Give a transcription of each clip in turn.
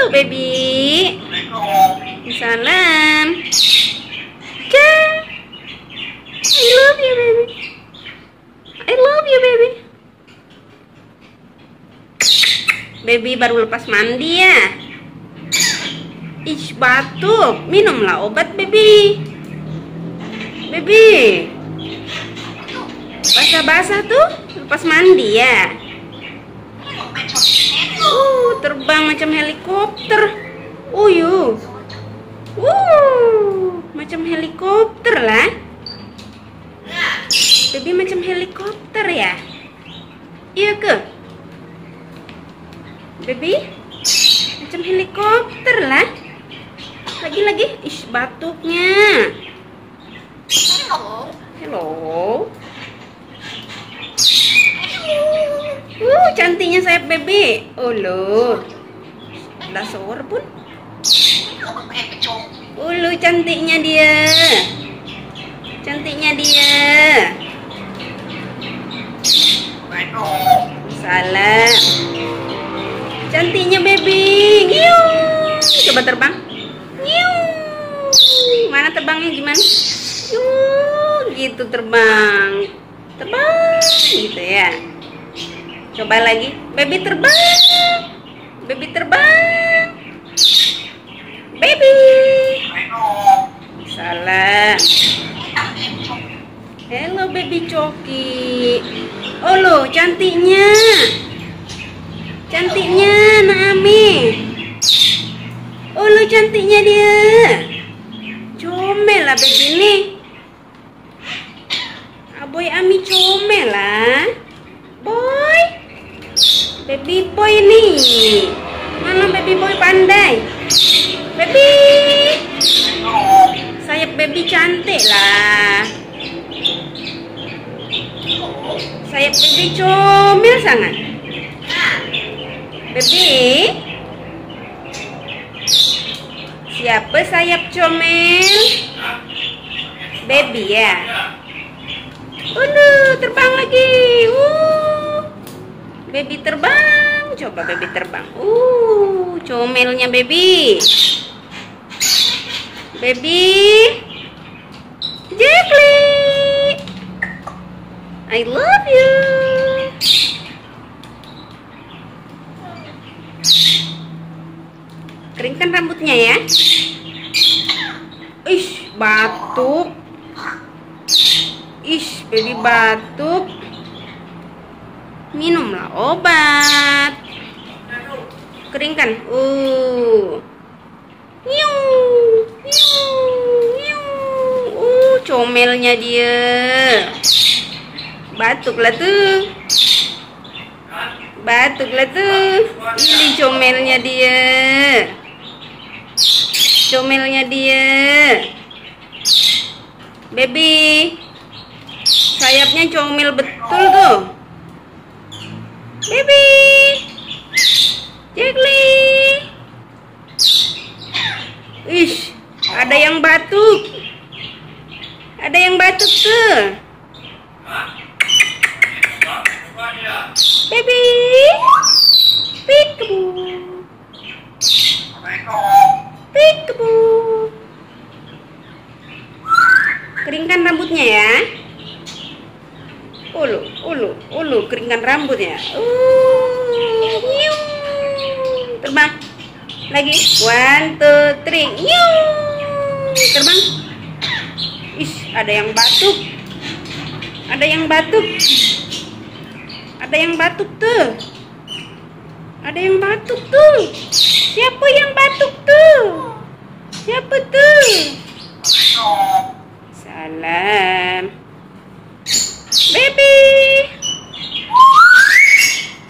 Halo baby. Salam. I love you baby. I love you baby. Baby baru lepas mandi ya. Ih, batuk. Minumlah obat baby. Baby. Basah-basah tuh lepas mandi ya. Terbang macam helikopter. Uyuh. Macam helikopter lah. Baby macam helikopter ya. Iya ke? Baby macam helikopter lah. Lagi-lagi. Ih, batuknya. Hello. Cantiknya sayap baby. Oh loh. Ada suara pun. Loh, cantiknya dia. Cantiknya dia. Salah. Cantiknya baby. Nyiung. Coba terbang. Nyiung. Mana terbangnya gimana? Gitu terbang. Terbang gitu ya. Coba lagi. Baby terbang. Baby terbang. Baby. Salah. Hello baby Coki. Oh loh, cantiknya. Cantiknya Naami. Oh loh, cantiknya dia. Comel lah baby nih. Aboy Ami comel lah. Boy. Baby boy nih. Mana baby boy pandai. Baby. Sayap baby cantik lah. Sayap baby comel sangat. Baby. Siapa sayap comel? Baby ya. Terbang lagi. Baby terbang. Coba baby terbang. Comelnya baby. Baby. Jackie. I love you. Keringkan rambutnya ya. Ih, batuk. Ih, baby batuk. Minumlah obat. Keringkan. Comelnya dia. Batuklah tuh. Batuklah tuh. Ini comelnya dia. Comelnya dia. Baby. Sayapnya comel betul tuh. Baby. Jackie. Ih, ada yang batuk. Ada yang batuk tuh. Baby. Peekaboo. Peekaboo. Keringkan rambutnya ya. Ulu, keringkan rambutnya. Terbang. Lagi. 1, 2, 3. Terbang. Ih, ada yang batuk. Ada yang batuk. Ada yang batuk tuh. Ada yang batuk tuh. Siapa yang batuk tuh? Siapa tuh? Salam. Baby.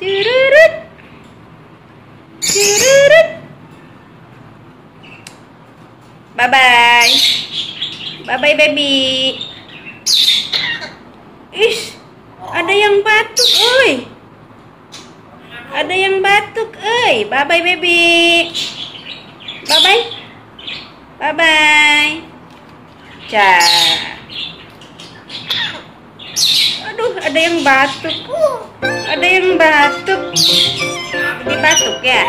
Cururut. Cururut. Bye-bye. Bye-bye baby. Ih, ada yang batuk, oi. Ada yang batuk, oi. Bye-bye baby. Bye-bye. Bye-bye. Aduh, ada yang batuk. Ada yang batuk. Baby batuk ya.